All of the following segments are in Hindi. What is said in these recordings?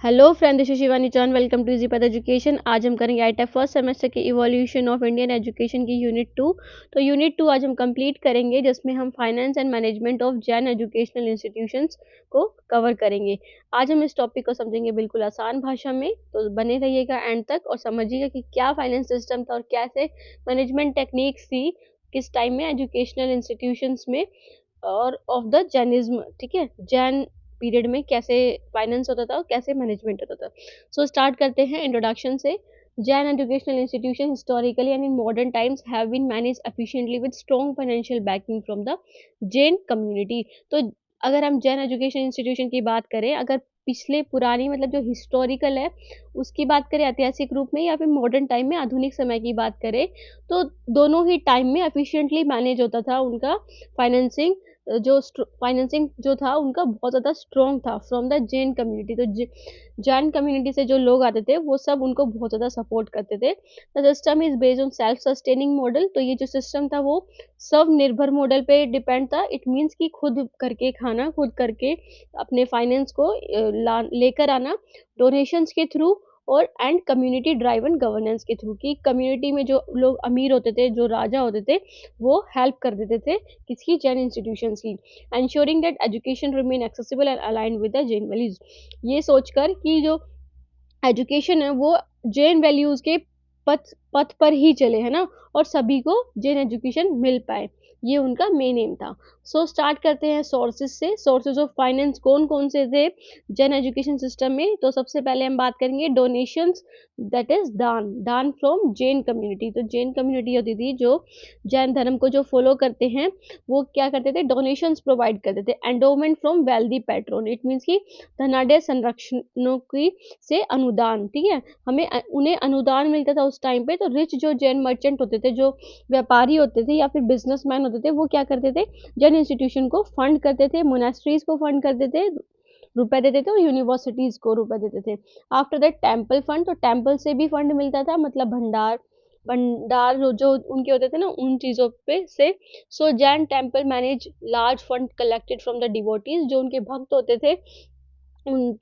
Hello friend, this is Shivani Chauhan. Welcome to easy path education. आज हम करेंगे आईटेक फर्स्ट सेमेस्टर के इवोल्यूशन ऑफ इंडियन एजुकेशन की यूनिट 2। तो यूनिट 2 आज हम कंप्लीट करेंगे, जिसमें हम finance and management of Jain educational institutions को कवर करेंगे। आज हम इस टॉपिक को समझेंगे बिल्कुल आसान भाषा में, तो बने रहिएगा एंड तक और समझिएगा कि क्या फाइनेंस सिस्टम था और कैसे मैनेजमेंट टेक्निक्स थी किस टाइम में एजुकेशनल इंस्टीट्यूशंस में और ऑफ द जैनिज्म। ठीक है, जैन पीरियड में कैसे फाइनेंस होता था और कैसे मैनेजमेंट होता था। सो स्टार्ट करते हैं इंट्रोडक्शन से। Jain educational institution historically and in modern times have been manage efficiently with strong financial backing from the Jain community. तो अगर हम जैन एजुकेशन इंस्टीट्यूशन की बात करें, अगर पिछले पुरानी मतलब जो हिस्टोरिकल है उसकी बात करें ऐतिहासिक रूप में, या फिर मॉडर्न टाइम में आधुनिक समय की बात करें, तो दोनों ही टाइम में एफिशिएंटली मैनेज होता था उनका फाइनेंसिंग। जो फाइनेंसिंग जो था उनका बहुत ज़्यादा स्ट्रॉन्ग था फ्रॉम द जैन कम्युनिटी। तो जैन कम्युनिटी से जो लोग आते थे वो सब उनको बहुत ज़्यादा सपोर्ट करते थे। The system is based on self sustaining model. तो ये जो सिस्टम था वो स्वनिर्भर मॉडल पे डिपेंड था। इट मीन्स कि खुद करके खाना, खुद करके अपने फाइनेंस को लेकर आना, डोनेशंस के थ्रू और एंड कम्युनिटी ड्राइवन गवर्नेंस के थ्रू। कि कम्युनिटी में जो लोग अमीर होते थे, जो राजा होते थे, वो हेल्प कर देते थे किसकी, जैन इंस्टीट्यूशंस की। Ensuring that education remain accessible and aligned with the Jain values. ये सोचकर कि जो एजुकेशन है वो जैन वैल्यूज के पथ पथ पर ही चले, है ना, और सभी को जैन एजुकेशन मिल पाए। ये उनका मेन एम था। सो स्टार्ट करते हैं सोर्सेज से। सोर्सेज ऑफ फाइनेंस कौन कौन से थे जैन एजुकेशन सिस्टम में। तो सबसे पहले हम बात करेंगे डोनेशंस, दैट इज दान। दान फ्रॉम जैन कम्युनिटी। तो जैन कम्युनिटी होती थी जो जैन धर्म को जो फॉलो करते हैं, वो क्या करते थे, डोनेशंस प्रोवाइड करते थे। Endowment from wealthy patron. It means की धनाढ़ संरक्षणों की से अनुदान। ठीक है, हमें उन्हें अनुदान मिलता था उस टाइम पे। तो रिच जो जैन मर्चेंट होते थे, जो व्यापारी होते थे या फिर बिजनेसमैन होते थे, वो क्या करते थे, जैन इंस्टीट्यूशन को फंड करते थे, मोनेस्ट्रीज को फंड करते थे, रुपए देते थे, और यूनिवर्सिटीज को रुपए देते थे। After that temple fund. तो टेम्पल से भी फंड मिलता था, मतलब भंडार भंडार जो उनके होते थे ना, उन चीज़ों पे से। So Jain temple manage large fund collected from the devotees. जो उनके भक्त होते थे उन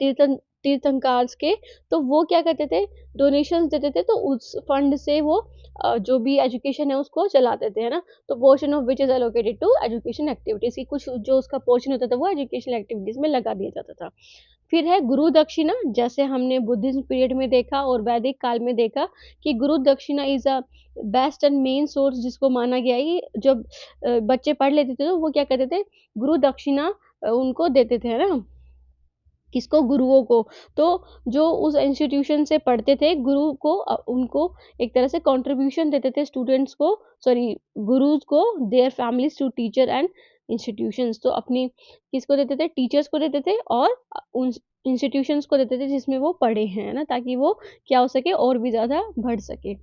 तीर्थंकर्स के, तो वो क्या करते थे, डोनेशंस देते थे। तो उस फंड से वो जो भी एजुकेशन है उसको चलाते थे, है ना। तो portion of which is allocated to education activities की, कुछ जो उसका पोर्शन होता था वो एजुकेशन एक्टिविटीज में लगा दिया जाता था। फिर है गुरु दक्षिणा। जैसे हमने बुद्धिज्म पीरियड में देखा और वैदिक काल में देखा कि गुरु दक्षिणा is a best and main source, जिसको माना गया है कि जब बच्चे पढ़ लेते थे तो वो क्या करते थे, गुरु दक्षिणा उनको देते थे, है ना, किसको, गुरुओं को। तो जो उस इंस्टीट्यूशन से पढ़ते थे, गुरु को उनको एक तरह से कंट्रीब्यूशन देते थे स्टूडेंट्स को, सॉरी गुरुज को, their families to teacher and institutions. तो अपनी किसको देते थे, टीचर्स को देते थे और उन इंस्टीट्यूशंस को देते थे जिसमें वो पढ़े हैं, है ना, ताकि वो क्या हो सके, और भी ज़्यादा बढ़ सके।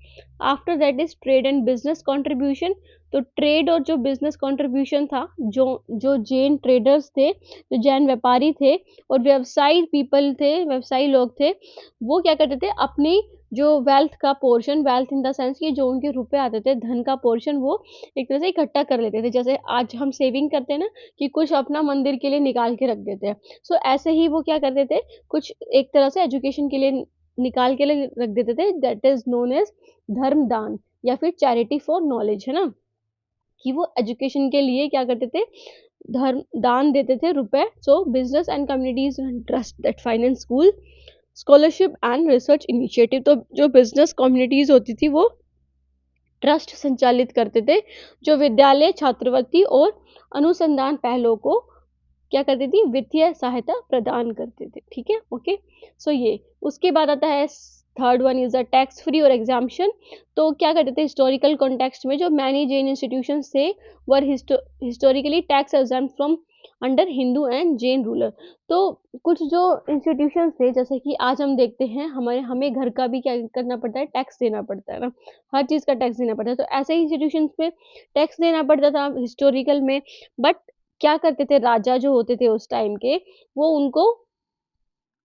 After that is trade and business contribution. तो ट्रेड और जो बिजनेस कंट्रीब्यूशन था, जो जो जैन ट्रेडर्स थे, जो जैन व्यापारी थे और व्यवसायी पीपल थे, व्यवसायी लोग थे, वो क्या करते थे, अपनी जो वेल्थ का portion, wealth in the sense कि जो उनके रुपए आते थे, धन का पोर्शन, वो एक तरह से इकट्ठा कर लेते थे। जैसे आज हम सेविंग करते हैं ना, कि कुछ अपना मंदिर के लिए निकाल के रख देते हैं। सो ऐसे ही वो क्या करते थे, कुछ एक तरह से एजुकेशन के लिए निकाल के लिए रख देते थे। दैट इज नोन एज धर्म दान या फिर चैरिटी फॉर नॉलेज, है ना, कि वो एजुकेशन के लिए क्या करते थे, धर्म दान देते थे, रुपए। सो business and communities trust that finance school scholarship and research initiative. तो जो बिजनेस कम्युनिटीज होती थी वो ट्रस्ट संचालित करते थे, जो विद्यालय छात्रवृत्ति और अनुसंधान पहलों को क्या करती थी, वित्तीय सहायता प्रदान करते थे। ठीक है, ओके। सो ये उसके बाद आता है third one is the tax free और एग्जाम्पशन। तो क्या करते थे, हिस्टोरिकल कॉन्टेक्स्ट में जो मैनी जैन इंस्टीट्यूशंस थे were historically tax exempt from under Hindu and Jain ruler. तो कुछ जो इंस्टीट्यूशंस थे, जैसे कि आज हम देखते हैं हमें घर का भी क्या करना पड़ता है, टैक्स देना पड़ता है ना, हर चीज़ का टैक्स देना पड़ता है। तो ऐसे ही इंस्टीट्यूशंस पे टैक्स देना पड़ता था हिस्टोरिकल में। बट क्या करते थे, राजा जो होते थे उस टाइम के, वो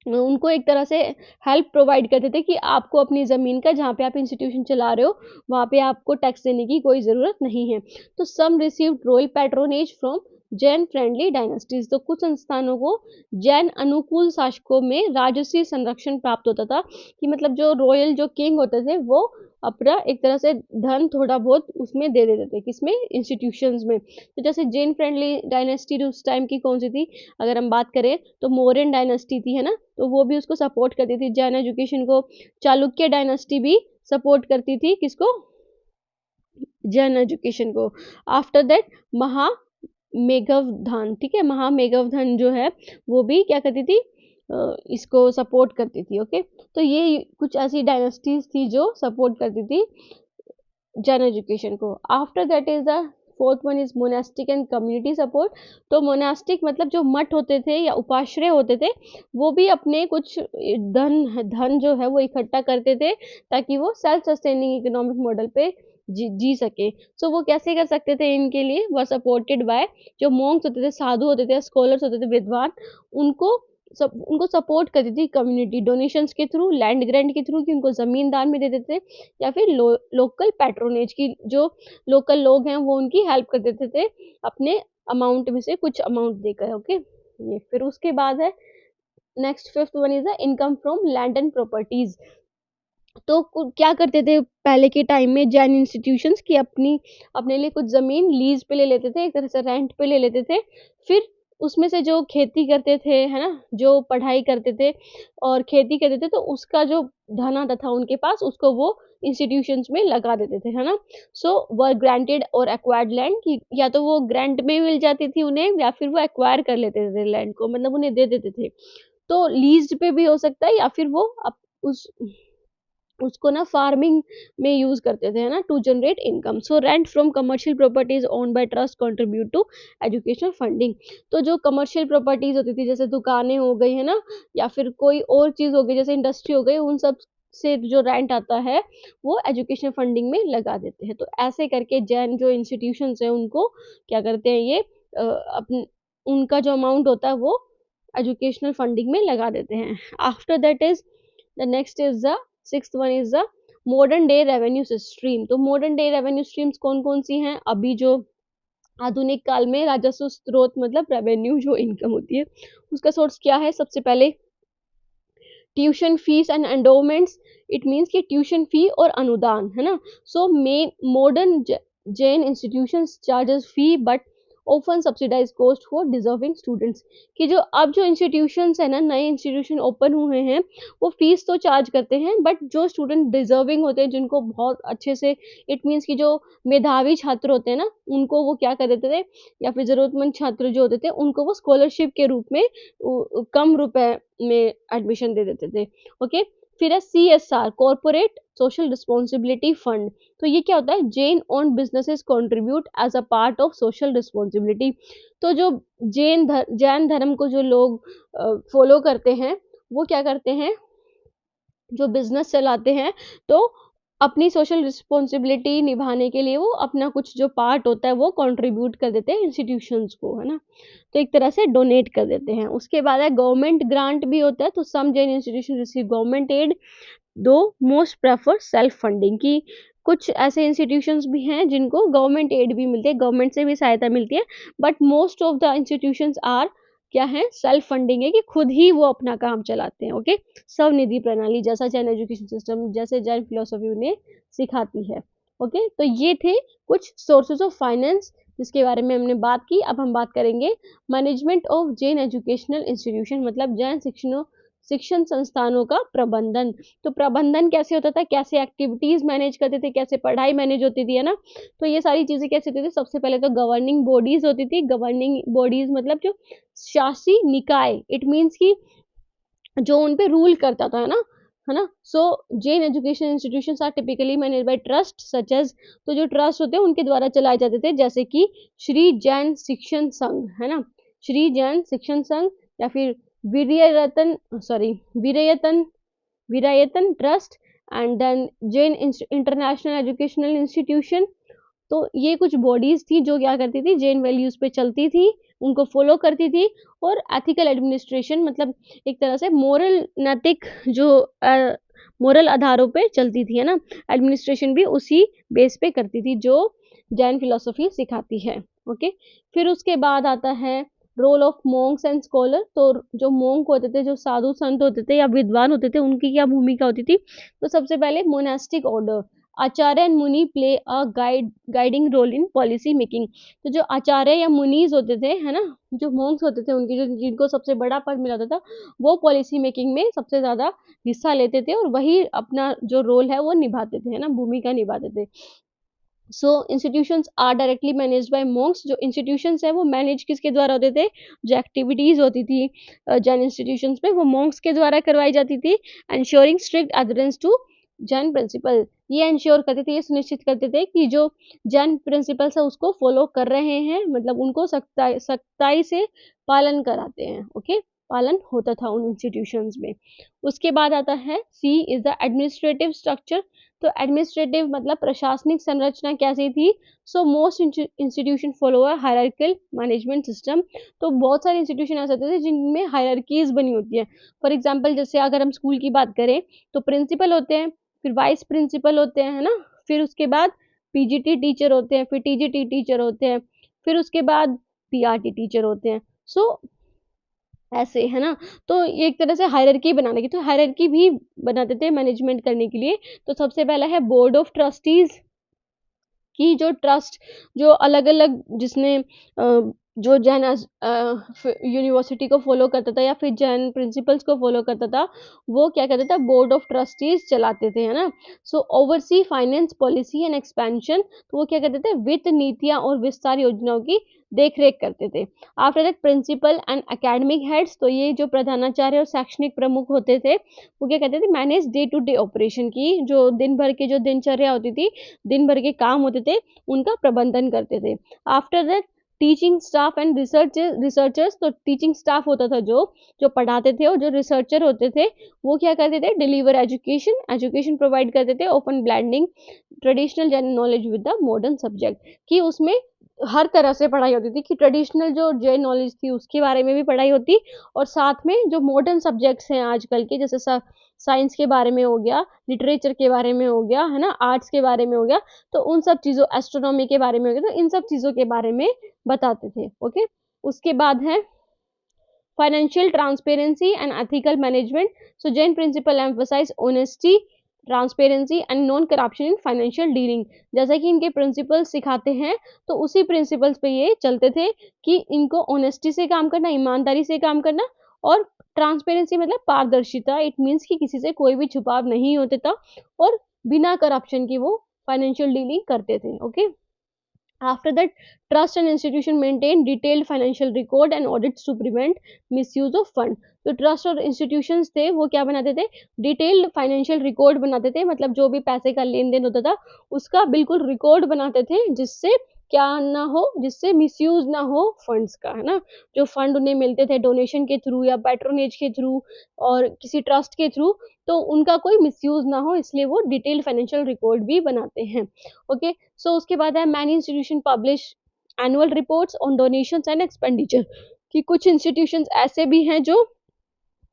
उनको एक तरह से हेल्प प्रोवाइड करते थे कि आपको अपनी ज़मीन का, जहाँ पे आप इंस्टीट्यूशन चला रहे हो, वहाँ पे आपको टैक्स देने की कोई ज़रूरत नहीं है। तो some received royal patronage from Jain friendly dynasties. तो कुछ संस्थानों को जैन अनुकूल शासकों में राजसी संरक्षण प्राप्त होता था, कि मतलब जो रॉयल जो किंग होते थे वो अपना एक तरह से धन थोड़ा बहुत उसमें दे देते थे, किसमें, इंस्टीट्यूशंस में। तो जैसे जैन फ्रेंडली डायनेस्टी उस टाइम की कौन सी थी, अगर हम बात करें तो मौर्यन डायनेस्टी थी, है ना, तो वो भी उसको सपोर्ट करती थी जैन एजुकेशन को। चालुक्य डायनेस्टी भी सपोर्ट करती थी किसको, जैन एजुकेशन को। आफ्टर दैट महा मेघवधान, ठीक है, महामेघवधन जो है वो भी क्या करती थी, इसको सपोर्ट करती थी। ओके, तो ये कुछ ऐसी डायनेस्टीज थी जो सपोर्ट करती थी जैन एजुकेशन को। After that is the fourth one is monastic and community support. तो मोनास्टिक मतलब जो मठ होते थे या उपाश्रय होते थे, वो भी अपने कुछ धन जो है वो इकट्ठा करते थे, ताकि वो सेल्फ सस्टेनिंग इकोनॉमिक मॉडल पे जी सके। सो वो कैसे कर सकते थे, इनके लिए वो सपोर्टेड बाय जो मॉन्क्स होते थे, साधु होते थे, स्कॉलर्स होते थे, विद्वान, उनको सपोर्ट करती थी कम्युनिटी डोनेशंस के थ्रू, लैंड ग्रांट के थ्रू, कि उनको ज़मीन दान में दे देते थे, या फिर लोकल पैट्रोनेज की, जो लोकल लोग हैं वो उनकी हेल्प कर देते थे अपने अमाउंट में से कुछ अमाउंट देकर। ओके, ये फिर उसके बाद है next fifth one is the income from land and properties. तो क्या करते थे पहले के टाइम में जैन इंस्टीट्यूशंस, की अपने लिए कुछ ज़मीन लीज पे ले लेते थे, एक तरह से रेंट पे ले लेते थे, फिर उसमें से जो खेती करते थे, है ना, जो पढ़ाई करते थे और खेती करते थे, तो उसका जो धन आता था उनके पास, उसको वो इंस्टीट्यूशंस में लगा देते थे, है ना। सो वर ग्रांटेड और एक्वायर्ड लैंड, की या तो वो ग्रांट में मिल जाती थी उन्हें, या फिर वो एक्वायर कर लेते थे लैंड को, मतलब उन्हें दे देते थे। तो लीज पे भी हो सकता है, या फिर वो उस उसको ना फार्मिंग में यूज करते थे, है ना, to generate income. So rent from commercial properties own by trust contribute to educational funding. तो जो कमर्शियल प्रॉपर्टीज होती थी, जैसे दुकानें हो गई, है ना, या फिर कोई और चीज हो गई, जैसे इंडस्ट्री हो गई, उन सब से जो रेंट आता है वो एजुकेशन फंडिंग में लगा देते हैं। तो ऐसे करके जैन जो इंस्टीट्यूशंस हैं उनको क्या करते हैं, ये अपन उनका जो अमाउंट होता है वो एजुकेशनल फंडिंग में लगा देते हैं। After that is the next is the sixth one is the modern day revenue stream. तो मॉडर्न डे रेवेन्यू स्ट्रीम्स कौन कौन सी हैं, अभी जो आधुनिक काल में राजस्व स्रोत, मतलब रेवेन्यू जो इनकम होती है उसका सोर्स क्या है, सबसे पहले tuition fees and endowments. It means कि ट्यूशन फी और अनुदान, है ना। So may modern Jain institutions charges fee but often subsidise cost for deserving students. कि जो अब जो इंस्टीट्यूशंस है ना, नए इंस्टीट्यूशन ओपन हुए हैं, वो फीस तो चार्ज करते हैं, बट जो स्टूडेंट डिजर्विंग होते हैं, जिनको बहुत अच्छे से, इट मीन्स कि जो मेधावी छात्र होते हैं ना, उनको वो क्या कर देते थे, या फिर ज़रूरतमंद छात्र जो होते थे उनको वो स्कॉलरशिप के रूप में कम रुपए में एडमिशन दे देते थे। ओके, फिर है CSR, corporate social responsibility fund. तो ये क्या होता है, Jain own businesses contribute as a part of social responsibility. तो जो जैन धर्म को जो लोग फॉलो करते हैं, वो क्या करते हैं, जो बिजनेस चलाते हैं, तो अपनी सोशल रिस्पॉन्सिबिलिटी निभाने के लिए वो अपना कुछ जो पार्ट होता है वो कंट्रीब्यूट कर देते हैं इंस्टीट्यूशंस को, है ना, तो एक तरह से डोनेट कर देते हैं। उसके बाद है गवर्नमेंट ग्रांट भी होता है। तो some Jain institution receive government aid, though most prefer self funding. की कुछ ऐसे इंस्टीट्यूशंस भी हैं जिनको गवर्नमेंट एड भी मिलती है, गवर्नमेंट से भी सहायता मिलती है, but most of the institutions are क्या है, सेल्फ फंडिंग है, कि खुद ही वो अपना काम चलाते हैं। ओके, स्वनिधि प्रणाली, जैसा जैन एजुकेशन सिस्टम, जैसे जैन फिलोसफी उन्हें सिखाती है। ओके, तो ये थे कुछ सोर्सेज ऑफ फाइनेंस जिसके बारे में हमने बात की। अब हम बात करेंगे management of Jain educational institution, मतलब जैन शिक्षण संस्थानों का प्रबंधन। तो प्रबंधन कैसे होता था, कैसे एक्टिविटीज मैनेज करते थे, कैसे पढ़ाई मैनेज होती थी, है ना। तो ये सारी चीजें कैसे होती थी, सबसे पहले तो गवर्निंग बॉडीज होती थी। गवर्निंग बॉडीज मतलब जो शासी निकाय, इट मीन्स की जो उन पे रूल करता था, है ना। So Jain education institutions are typically manage by trust such as, तो जो ट्रस्ट होते हैं उनके द्वारा चलाए जाते थे, जैसे कि श्री जैन शिक्षण संघ, है ना, श्री जैन शिक्षण संघ, या फिर Veeryatan Veerayatan trust, and then Jain international educational institution. तो ये कुछ बॉडीज थी जो क्या करती थी, जैन वैल्यूज पे चलती थी, उनको फॉलो करती थी, और एथिकल एडमिनिस्ट्रेशन मतलब एक तरह से मोरल, नैतिक जो मोरल आधारों पे चलती थी, है ना। एडमिनिस्ट्रेशन भी उसी बेस पे करती थी जो जैन फिलोसफी सिखाती है। ओके। फिर उसके बाद आता है role of monks and scholar. तो जो मोंक होते थे, जो साधु संत होते थे या विद्वान होते थे, उनकी क्या भूमिका होती थी? तो सबसे पहले monastic order, acharya and muni play a guiding role in policy making. तो जो आचार्य या मुनीज होते थे, है ना, जो मोंक्स होते थे, उनकी जो जिनको सबसे बड़ा पद मिला होता था, वो पॉलिसी मेकिंग में सबसे ज्यादा हिस्सा लेते थे और वही अपना जो रोल है वो निभाते थे, है ना, भूमिका निभाते थे। So institutions are directly managed by monks. जो इंस्टीट्यूशंस है वो मैनेज किसके द्वारा होते थे? जो एक्टिविटीज होती थी जैन इंस्टीट्यूशंस में, वो मॉन्क्स के द्वारा करवाई जाती थी, ensuring strict adherence to Jain principle. ये इंश्योर करते थे, ये सुनिश्चित करते थे कि जो जैन प्रिंसिपल्स है उसको फॉलो कर रहे हैं, मतलब उनको सख्ताई से पालन कराते हैं। ओके, पालन होता था उन इंस्टीट्यूशंस में। उसके बाद आता है सी इज द एडमिनिस्ट्रेटिव स्ट्रक्चर। तो एडमिनिस्ट्रेटिव मतलब प्रशासनिक संरचना कैसी थी? So most institution follow a hierarchical management system. तो बहुत सारे इंस्टीट्यूशन ऐसे होते थे जिनमें हायरार्कीज बनी होती है। फॉर एग्जांपल, जैसे अगर हम स्कूल की बात करें तो प्रिंसिपल होते हैं, फिर वाइस प्रिंसिपल होते हैं, है ना, फिर उसके बाद पीजीटी टीचर होते हैं, फिर टीजीटी टीचर होते हैं, फिर उसके बाद पीआरटी टीचर होते हैं। सो ऐसे, है ना। तो ये एक तरह से हायरार्की बनाने की, तो हायरार्की भी बनाते थे मैनेजमेंट करने के लिए। तो सबसे पहला है बोर्ड ऑफ ट्रस्टीज, कि जो ट्रस्ट, जो अलग-अलग जिसने जो जैन यूनिवर्सिटी को फॉलो करता था या फिर जैन प्रिंसिपल्स को फॉलो करता था, वो क्या करता था? बोर्ड ऑफ ट्रस्टीज चलाते थे, है ना। So oversee finance policy and expansion. तो वो क्या करते थे? वित्त नीतियां और विस्तार योजनाओं की देख रेख करते थे। After that principle and academic heads. तो ये जो प्रधानाचार्य और शैक्षणिक प्रमुख होते थे, वो क्या कहते थे? Manage day to day operation की, जो दिन भर की जो दिनचर्या होती थी, दिन भर के काम होते थे, उनका प्रबंधन करते थे। After that teaching staff and researchers. तो टीचिंग स्टाफ होता था जो जो पढ़ाते थे, और जो रिसर्चर होते थे वो क्या करते थे? डिलीवर एजुकेशन, एजुकेशन प्रोवाइड करते थे, open blending traditional Jain knowledge with the modern subject. कि उसमें हर तरह से पढ़ाई होती थी, कि ट्रेडिशनल जो जैन नॉलेज थी उसके बारे में भी पढ़ाई होती, और साथ में जो मॉडर्न सब्जेक्ट्स हैं आजकल के, जैसे साइंस के बारे में हो गया, लिटरेचर के बारे में हो गया, है ना, आर्ट्स के बारे में हो गया, तो उन सब चीज़ों, एस्ट्रोनॉमी के बारे में हो गया, तो इन सब चीज़ों के बारे में बताते थे। ओके। उसके बाद है financial transparency and ethical management. So Jain principle emphasise honesty, transparency and non corruption in financial dealing. जैसा कि इनके प्रिंसिपल्स सिखाते हैं, तो उसी प्रिंसिपल्स पे ये चलते थे कि इनको ऑनेस्टी से काम करना, ईमानदारी से काम करना, और ट्रांसपेरेंसी मतलब पारदर्शिता। इट मीन्स कि किसी से कोई भी छुपाव नहीं होता था, और बिना करप्शन की वो फाइनेंशियल डीलिंग करते थे। Okay. After that, trust and institution maintain detailed financial record and audits to prevent misuse of fund. तो ट्रस्ट और इंस्टीट्यूशंस थे वो क्या बनाते थे? डिटेल्ड फाइनेंशियल रिकॉर्ड बनाते थे, मतलब जो भी पैसे का लेन देन होता था उसका बिल्कुल रिकॉर्ड बनाते थे, जिससे क्या ना हो, जिससे मिसयूज ना हो फंड्स का, है ना। जो फंड उन्हें मिलते थे डोनेशन के थ्रू या पैट्रोनेज के थ्रू और किसी ट्रस्ट के थ्रू, तो उनका कोई मिसयूज ना हो, इसलिए वो डिटेल्ड फाइनेंशियल रिकॉर्ड भी बनाते हैं। ओके। सो उसके बाद है many institution publish annual reports on donations and expenditure. कि कुछ इंस्टीट्यूशंस ऐसे भी हैं जो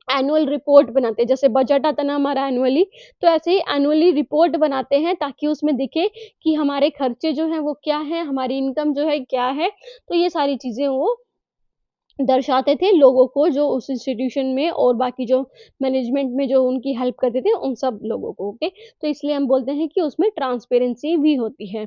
एनुअल रिपोर्ट बनाते हैं, जैसे बजट आता ना हमारा एनुअली, तो ऐसे ही एनुअली रिपोर्ट बनाते हैं, ताकि उसमें दिखे कि हमारे खर्चे जो हैं वो क्या है, हमारी इनकम जो है क्या है। तो ये सारी चीज़ें वो दर्शाते थे लोगों को, जो उस इंस्टीट्यूशन में और बाकी जो मैनेजमेंट में जो उनकी हेल्प करते थे उन सब लोगों को। ओके। तो इसलिए हम बोलते हैं कि उसमें ट्रांसपेरेंसी भी होती है।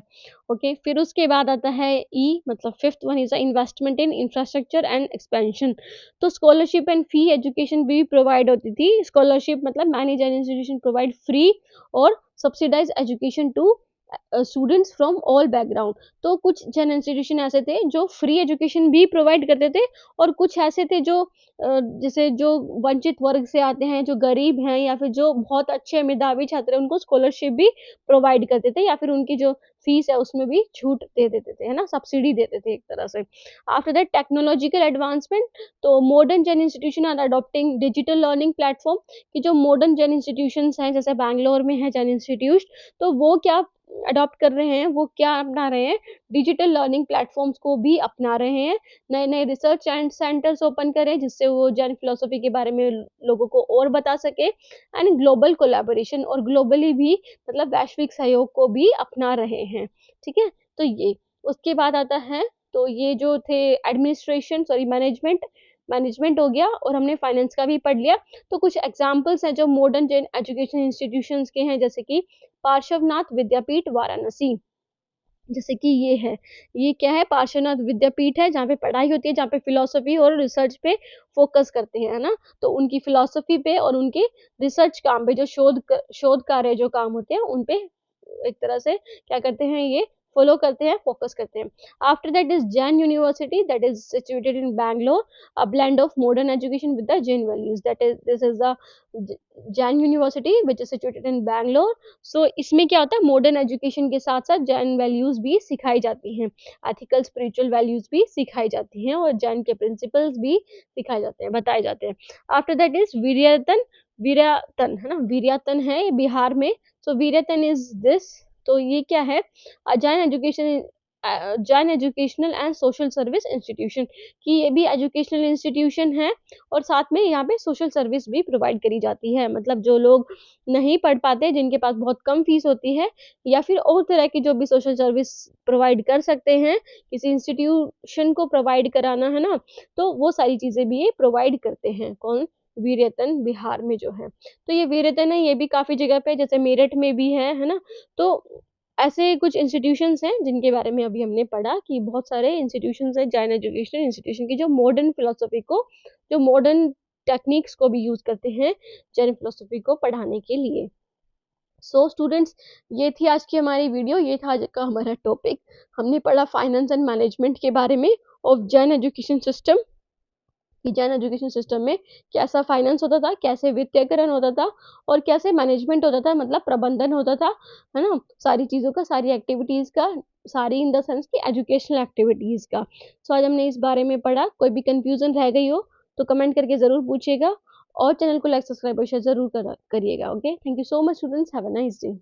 ओके। फिर उसके बाद आता है ई, मतलब fifth one is the investment in infrastructure and expansion. तो स्कॉलरशिप एंड फी एजुकेशन भी प्रोवाइड होती थी। स्कॉलरशिप मतलब manage and institution provide free और subsidise education to students from all background. तो कुछ जैन इंस्टीट्यूशन ऐसे थे जो फ्री एजुकेशन भी प्रोवाइड करते थे, और कुछ ऐसे थे जो जैसे जो वंचित वर्ग से आते हैं, जो गरीब हैं, या फिर जो बहुत अच्छे मेधावी छात्र हैं, उनको स्कॉलरशिप भी प्रोवाइड करते थे, या फिर उनकी जो फीस है उसमें भी छूट दे देते थे, है ना, सब्सिडी देते थे एक तरह से। After that technological advancement. तो modern Jain institution are adopting digital learning platform. कि जो मॉडर्न जैन इंस्टीट्यूशंस हैं, जैसे बैंगलोर में है जैन इंस्टीट्यूट, तो वो क्या अडॉप्ट कर रहे हैं, वो क्या अपना रहे हैं? डिजिटल लर्निंग प्लेटफॉर्म्स को भी अपना रहे हैं। नए नए रिसर्च एंड सेंटर्स ओपन करें, जिससे वो जैन फिलोसफी के बारे में लोगों को और बता सके, एंड ग्लोबल कोलैबोरेशन, और ग्लोबली भी मतलब वैश्विक सहयोग को भी अपना रहे हैं। ठीक है। तो ये उसके बाद आता है, तो ये जो थे मैनेजमेंट हो गया, और हमने फाइनेंस का भी पढ़ लिया। तो कुछ एग्जाम्पल्स हैं जो मॉडर्न जैन एजुकेशन इंस्टीट्यूशंस के हैं, जैसे कि पार्श्वनाथ विद्यापीठ वाराणसी, जैसे कि ये है, ये क्या है, पार्श्वनाथ विद्यापीठ है, जहाँ पे पढ़ाई होती है, जहाँ पे फिलोसफी और रिसर्च पे फोकस करते हैं, है ना। तो उनकी फिलोसफी पे और उनके रिसर्च काम पे, जो शोध कार्य जो काम होते हैं उन पे एक तरह से क्या करते हैं, ये फॉलो करते हैं, फोकस करते हैं। After that is Jain university, that is situated in Bangalore, a blend of modern education with the Jain values, that is this is the Jain university which is situated in Bangalore. So इसमें क्या होता है, मॉडर्न एजुकेशन के साथ साथ जैन वैल्यूज भी सिखाई जाती हैं, एथिकल स्पिरिचुअल वैल्यूज भी सिखाई जाती हैं, और जैन के प्रिंसिपल्स भी सिखाए जाते हैं, बताए जाते हैं। आफ्टर दैट इज वीर्यातन, है ना, वीर्यातन है ये बिहार में। सो वीर्यातन इज दिस, तो ये क्या है, Jain educational and social service institution, कि ये भी एजुकेशनल इंस्टीट्यूशन है, और साथ में यहाँ पे सोशल सर्विस भी प्रोवाइड करी जाती है। मतलब जो लोग नहीं पढ़ पाते, जिनके पास बहुत कम फीस होती है, या फिर और तरह की जो भी सोशल सर्विस प्रोवाइड कर सकते हैं, किसी इंस्टीट्यूशन को प्रोवाइड कराना, है ना, तो वो सारी चीज़ें भी ये प्रोवाइड करते हैं। कौन? वीर्यतन बिहार में जो है। तो ये वीर्यतन है, ये भी काफ़ी जगह पे, जैसे मेरठ में भी है ना। तो ऐसे कुछ इंस्टीट्यूशंस हैं जिनके बारे में अभी हमने पढ़ा, कि बहुत सारे इंस्टीट्यूशंस हैं जैन एजुकेशनल इंस्टीट्यूशन की, जो मॉडर्न फिलोसफी को, जो मॉडर्न टेक्निक्स को भी यूज़ करते हैं जैन फिलोसफी को पढ़ाने के लिए। सो स्टूडेंट्स, ये थी आज की हमारी वीडियो, ये था आज का हमारा टॉपिक। हमने पढ़ा फाइनेंस एंड मैनेजमेंट के बारे में ऑफ जैन एजुकेशन सिस्टम, कि जैन एजुकेशन सिस्टम में कैसा फाइनेंस होता था, कैसे वित्तीयकरण होता था, और कैसे मैनेजमेंट होता था, मतलब प्रबंधन होता था, है ना, सारी चीज़ों का, सारी एक्टिविटीज़ का, सारी इन द सेंस की एजुकेशनल एक्टिविटीज़ का। सो आज हमने इस बारे में पढ़ा। कोई भी कंफ्यूजन रह गई हो तो कमेंट करके ज़रूर पूछिएगा, और चैनल को लाइक, सब्सक्राइब और शेयर ज़रूर करिएगा। Okay, thank you so much students, have a nice day.